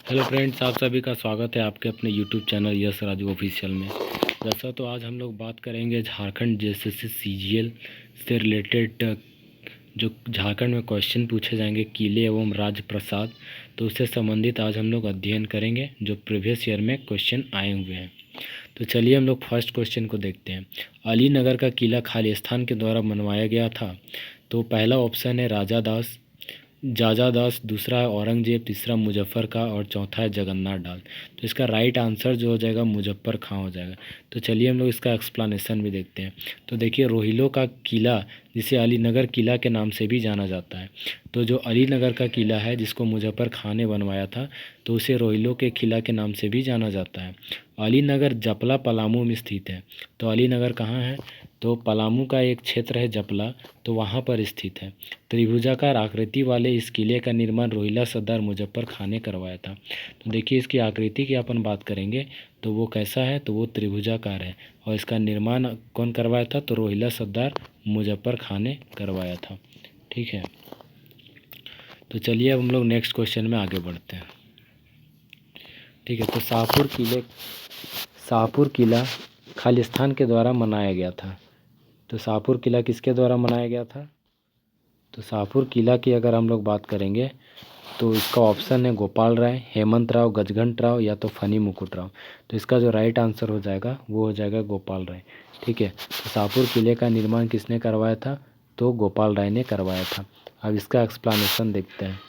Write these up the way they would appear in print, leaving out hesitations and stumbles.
Hello friends, आप सभी का स्वागत है आपके अपने YouTube channel yes Raju official में। वैसा तो आज हम लोग बात करेंगे झारखंड जेएसएससी सीजीएल से रिलेटेड जो झारखंड में क्वेश्चन पूछे जाएंगे किले एवं राज प्रसाद, तो उससे संबंधित आज हम लोग अध्ययन करेंगे जो प्रीवियस ईयर में क्वेश्चन आए हुए हैं। तो चलिए हम लोग फर्स्ट क्वेश्चन को देखते हैं। अलीनगर का किला खालिस्तान के द्वारा बनवाया गया था। तो पहला ऑप्शन है राजा दास, जाजा दास, दूसरा है औरंगजेब, तीसरा मुजफ्फर खां और चौथा है जगन्नाथ डाल। तो इसका राइट आंसर जो हो जाएगा मुजफ्फर खां हो जाएगा। तो चलिए हम लोग इसका एक्सप्लेनेशन भी देखते हैं। तो देखिए, रोहिलो का किला जिसे अलीनगर किला के नाम से भी जाना जाता है। तो जो अलीनगर का किला है जिसको मुजफ्फर खां ने बनवाया था, तो उसे रोहिलो के किला के नाम से भी जाना जाता है। अलीनगर जपला पलामू में स्थित है। तो अलीनगर कहाँ है? तो पलामू का एक क्षेत्र है जपला, तो वहाँ पर स्थित है। त्रिभुजाकार आकृति वाले इस किले का निर्माण रोहिला सरदार मुजफ्फर खां ने करवाया था। तो देखिए, इसकी आकृति की अपन बात करेंगे तो वो कैसा है, तो वो त्रिभुजाकार है। और इसका निर्माण कौन करवाया था? तो रोहिला सरदार मुजफ्फर खां ने करवाया था। ठीक है, तो चलिए अब हम लोग नेक्स्ट क्वेश्चन में आगे बढ़ते हैं। ठीक है, तो शाहपुर किला खालिस्तान के द्वारा बनाया गया था। तो शाहपुर किला किसके द्वारा बनाया गया था? तो शाहपुर किला की अगर हम लोग बात करेंगे तो इसका ऑप्शन है गोपाल राय, हेमंत राव, गजघंट राव या तो फनी मुकुट राव। तो इसका जो राइट आंसर हो जाएगा वो हो जाएगा गोपाल राय। ठीक है, तो शाहपुर किले का निर्माण किसने करवाया था? तो गोपाल राय ने करवाया था। अब इसका एक्सप्लेनेशन देखते हैं।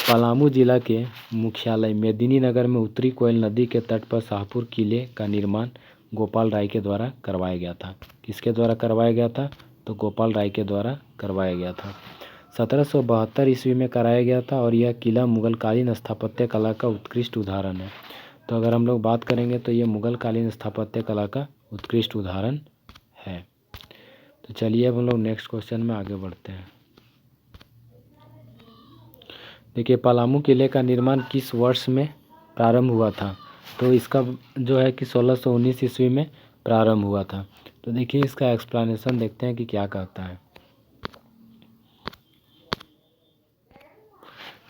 पलामू जिला के मुख्यालय मेदिनीनगर में उत्तरी कोयल नदी के तट पर शाहपुर किले का निर्माण गोपाल राय के द्वारा करवाया गया था। किसके द्वारा करवाया गया था? तो गोपाल राय के द्वारा करवाया गया था। 1772 ईस्वी में कराया गया था और यह किला मुगलकालीन स्थापत्य कला का उत्कृष्ट उदाहरण है। तो अगर हम लोग बात करेंगे तो ये मुगलकालीन स्थापत्य कला का उत्कृष्ट उदाहरण है। तो चलिए अब हम लोग नेक्स्ट क्वेश्चन में आगे बढ़ते हैं। देखिए, पलामू किले का निर्माण किस वर्ष में प्रारंभ हुआ था? तो इसका जो है कि 1619 ईस्वी में प्रारंभ हुआ था। तो देखिए, इसका एक्सप्लेनेशन देखते हैं कि क्या कहता है।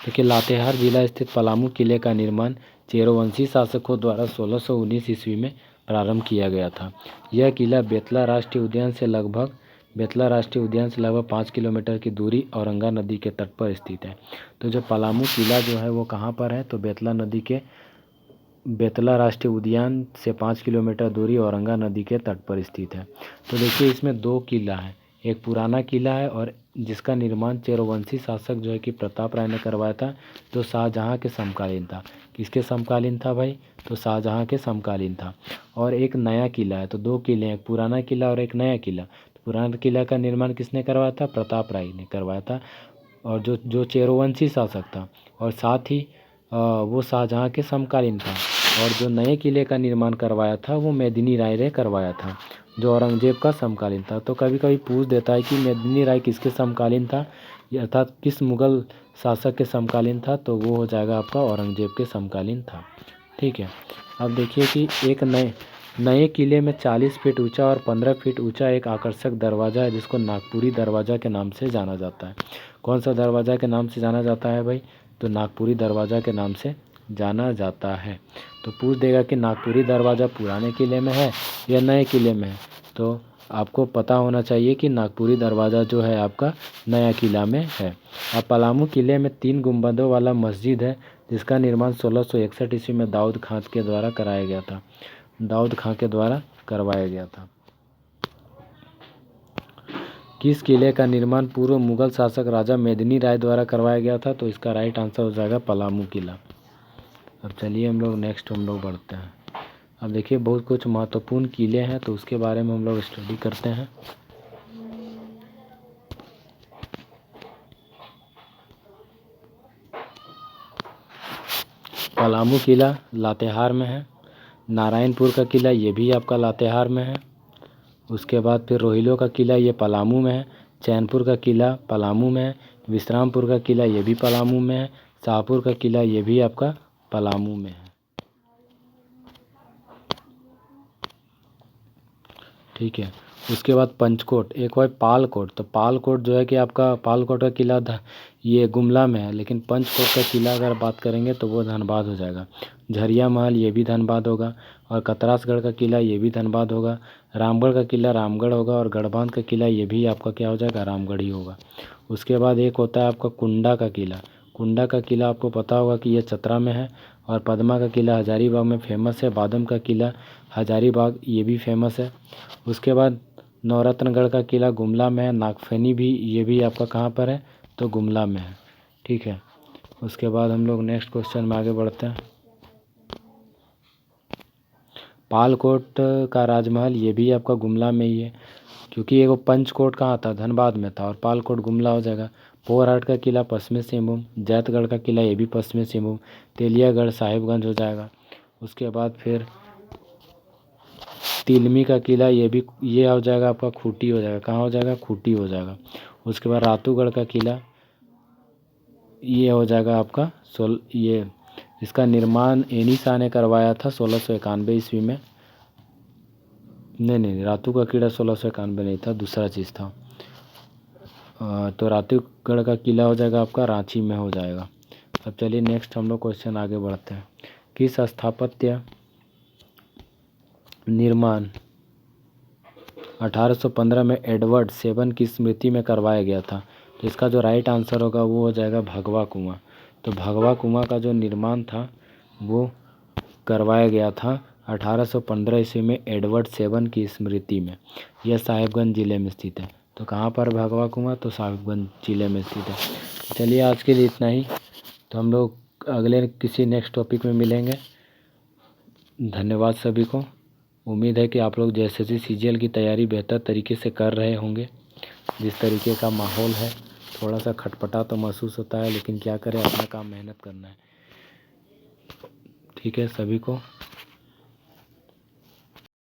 देखिए, लातेहार जिला स्थित पलामू किले का निर्माण चेरोवंशी शासकों द्वारा 1619 ईस्वी में प्रारंभ किया गया था। यह किला बेतला राष्ट्रीय उद्यान से लगभग 5 किलोमीटर की दूरी औरंगा नदी के तट पर स्थित है। तो जो पलामू किला जो है वो कहाँ पर है? तो बेतला राष्ट्रीय उद्यान से 5 किलोमीटर दूरी औरंगा नदी के तट पर स्थित है। तो देखिए, इसमें दो किला है, एक पुराना किला है और जिसका निर्माण चेरोवंशी शासक जो है कि प्रताप राय ने करवाया था, तो शाहजहाँ के समकालीन था। किसके समकालीन था भाई? तो शाहजहाँ के समकालीन था। और एक नया किला है, तो दो किले हैं, एक पुराना किला और एक नया किला। तो पुराना किला का निर्माण किसने करवाया था? प्रताप राय ने करवाया था, और जो चेरोवंशी शासक था, और साथ ही वो शाहजहाँ के समकालीन था। और जो नए किले का निर्माण करवाया था वो मेदिनी राय ने करवाया था, जो औरंगजेब का समकालीन था। तो कभी कभी पूछ देता है कि मेदिनी राय किसके समकालीन था, अर्थात किस मुगल शासक के समकालीन था? तो वो हो जाएगा आपका औरंगजेब के समकालीन था। ठीक है, अब देखिए कि एक नए किले में 40 फीट ऊंचा और 15 फीट ऊंचा एक आकर्षक दरवाज़ा है जिसको नागपुरी दरवाज़ा के नाम से जाना जाता है। कौन सा दरवाज़ा के नाम से जाना जाता है भाई? तो नागपुरी दरवाज़ा के नाम से जाना जाता है। तो पूछ देगा कि नागपुरी दरवाज़ा पुराने किले में है या नए किले में है? तो आपको पता होना चाहिए कि नागपुरी दरवाज़ा जो है आपका नया किला में है। अब पलामू किले में 3 गुंबदों वाला मस्जिद है जिसका निर्माण 1661 ईस्वी में दाऊद खां के द्वारा कराया गया था। दाऊद खां के द्वारा करवाया गया था। किस किले का निर्माण पूर्व मुगल शासक राजा मेदिनी राय द्वारा करवाया गया था? तो इसका राइट आंसर हो जाएगा पलामू किला। अब चलिए हम लोग बढ़ते हैं। अब देखिए, बहुत कुछ महत्वपूर्ण किले हैं तो उसके बारे में हम लोग स्टडी करते हैं। पलामू किला लातेहार में है। नारायणपुर का किला ये भी आपका लातेहार में है। उसके बाद फिर रोहिलो का किला ये पलामू में है। चैनपुर का किला पलामू में है। विश्रामपुर का किला ये भी पलामू में है। शाहपुर का किला ये भी आपका पलामू में है। ठीक है, उसके बाद पंचकोट, एक और पालकोट। तो पालकोट जो है कि आपका पालकोट का किला था, ये गुमला में है, लेकिन पंचकोट का किला अगर बात करेंगे तो वो धनबाद हो जाएगा। झरिया महल ये भी धनबाद होगा, और कतरासगढ़ का किला ये भी धनबाद होगा। रामगढ़ का किला रामगढ़ होगा, और गढ़बांध का किला ये भी आपका क्या हो जाएगा, रामगढ़ ही होगा। उसके बाद एक होता है आपका कुंडा का किला। कुंडा का किला आपको पता होगा कि ये चतरा में है, और पदमा का किला हजारीबाग में फेमस है। बादम का किला हजारीबाग ये भी फेमस है। उसके बाद नौरत्नगढ़ का किला गुमला में है। नागफनी भी ये भी आपका कहाँ पर है, तो गुमला में है। ठीक है, उसके बाद हम लोग नेक्स्ट क्वेश्चन में आगे बढ़ते हैं। पालकोट का राजमहल ये भी आपका गुमला में ही है, क्योंकि ये वो पंचकोट कहाँ था, धनबाद में था, और पालकोट गुमला हो जाएगा। पोरहट का किला पश्चिमी सिंहभूम। जैतगढ़ का किला ये भी पश्चिमी सिंहभूम। तेलियागढ़ साहिबगंज हो जाएगा। उसके बाद फिर तिलमी का किला ये हो जाएगा आपका खूंटी हो जाएगा। कहाँ हो जाएगा, खूंटी हो जाएगा। उसके बाद रातूगढ़ का किला ये हो जाएगा आपका ये इसका निर्माण एनी शाह ने करवाया था 1691 ईस्वी में। नहीं, रातू का किला 1691 नहीं था, दूसरा चीज़ था। तो रातूगढ़ का किला हो जाएगा आपका रांची में हो जाएगा। अब चलिए नेक्स्ट हम लोग क्वेश्चन आगे बढ़ते हैं। किस स्थापत्य निर्माण 1815 में एडवर्ड सेवन की स्मृति में करवाया गया था? तो इसका जो राइट आंसर होगा वो हो जाएगा भगवा कुआं। तो भगवा कुआं का जो निर्माण था वो करवाया गया था 1815 ईस्वी में एडवर्ड सेवन की स्मृति में। यह साहिबगंज ज़िले में स्थित है। तो कहाँ पर भगवा कुआं, तो साहिबगंज ज़िले में स्थित है। चलिए आज के लिए इतना ही। तो हम लोग अगले किसी नेक्स्ट टॉपिक में मिलेंगे। धन्यवाद सभी को। उम्मीद है कि आप लोग जैसे सीजीएल की तैयारी बेहतर तरीके से कर रहे होंगे। जिस तरीके का माहौल है, थोड़ा सा खटपटा तो महसूस होता है, लेकिन क्या करें, अपना काम मेहनत करना है। ठीक है, सभी को